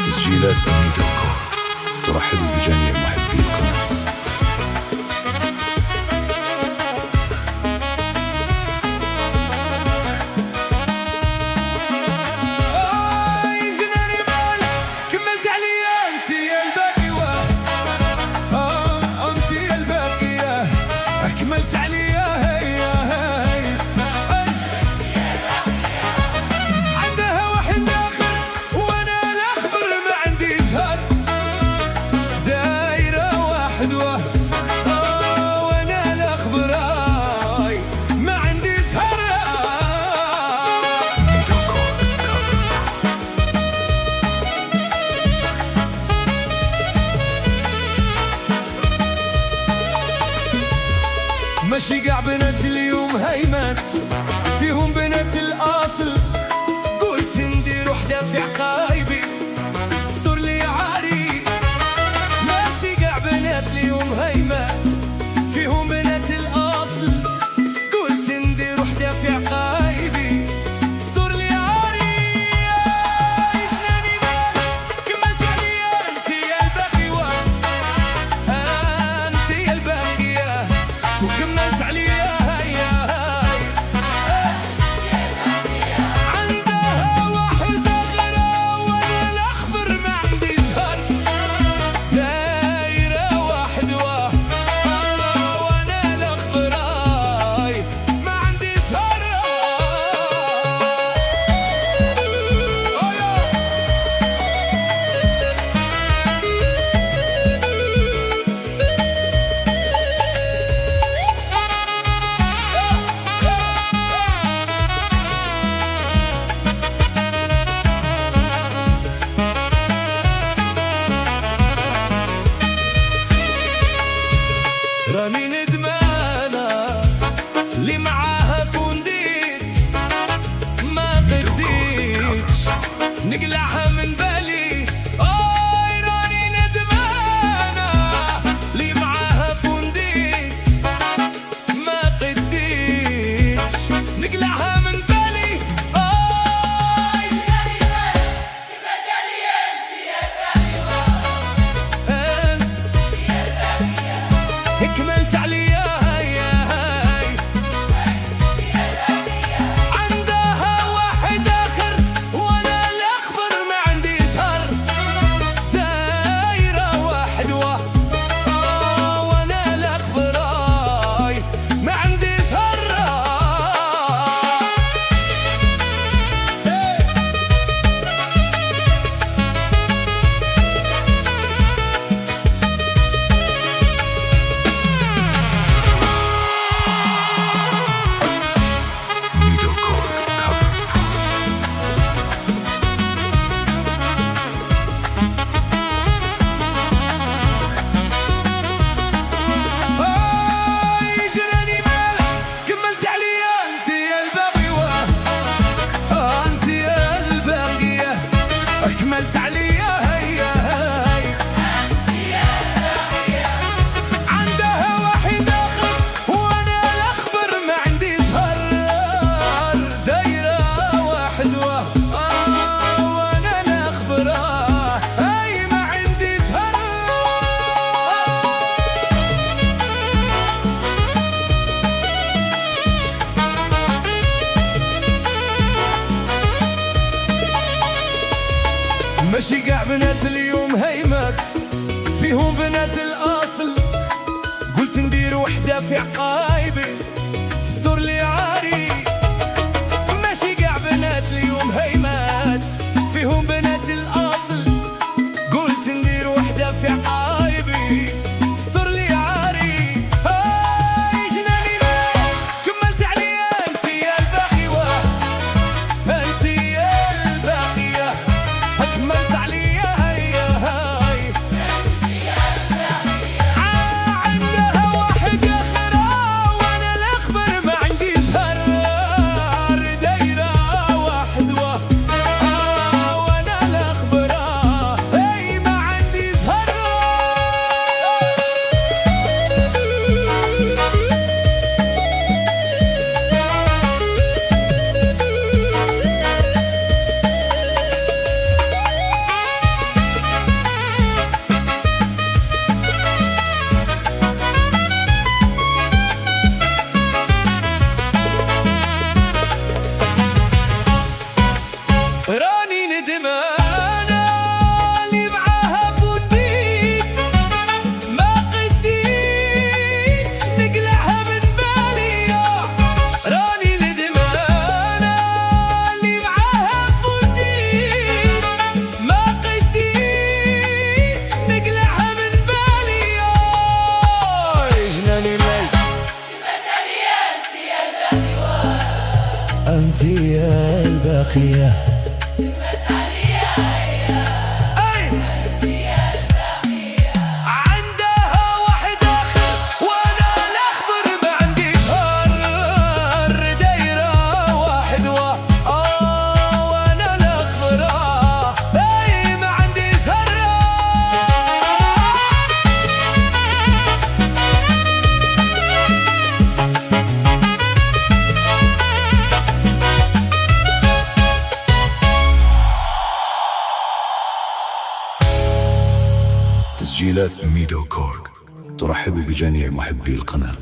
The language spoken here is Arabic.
تسجيلات أميدو كور ترحب بجميع محبي القناة. ماشي قاع بنات اليوم هيمات فيهم بنات الأصل، قلت ندير وحدة في عقايبي استر لي عاري. ماشي قاع بنات اليوم هيمات فيهم بنات الأصل، قلت ندير وحدة في عقايبي استر لي عاري. جناني مالك كملت عليا انت يا الباقية، انت يا الباقية وكملت عليا هيا هاي. عندها واحدة غيرها وانا الاخبر ما عندي زهر، دايرة واحد وانا الاخبر هاي ما عندي زهر. راني ندمانة اللي معاها فنديت ما قديتش نقلعها من بالي. اوي راني ندمانة اللي معاها فنديت ما قديتش نقلعها من بالي. اوي كملت عليا انت يا الباقية، كملت عليا هيا هاي. عندها واحد آخر وانا الأخبر ما عندي زهر، دايرة واحد وانا الأخبر هاي ما عندي زهر. أميدو كور كفر. جناني مالك كملت عليا انت يا الباقية، انت يا الباقية كملت عليا هيا هاي. عندها واحد آخر وانا الاخبر ما عندي زهر، دايرة واحد وانا الاخبر هاي ما عندي زهر. ماشي قاع بنات اليوم هيمات فيهم بنات الأصل، قلت ندير وحدة في عقايبي تستر لي عاري. ماشي قاع بنات اليوم هيمات فيهم بنات الأصل، قلت ندير وحدة في عقايبي تستر لي عاري. هاي جناني مالك كملت عليا انت يا الباقية، انت يا الباقية كملت عليا هيا هاي. عندها واحد آخر راني ندمانة اللي معاها فوتيت، ما قديتش نقلعها من بالي. راني ندمانة اللي معاها فوتيت، ما قديتش نقلعها من بالي. جناني الليل أنت يا الباقية، عندها واحد آخر وأنا الأخبر ما عنديش. دايرة واحد وأنا الأخبر ما عندي زهرة. تسجيلات ميدو كورك ترحب بجميع محبي القناة.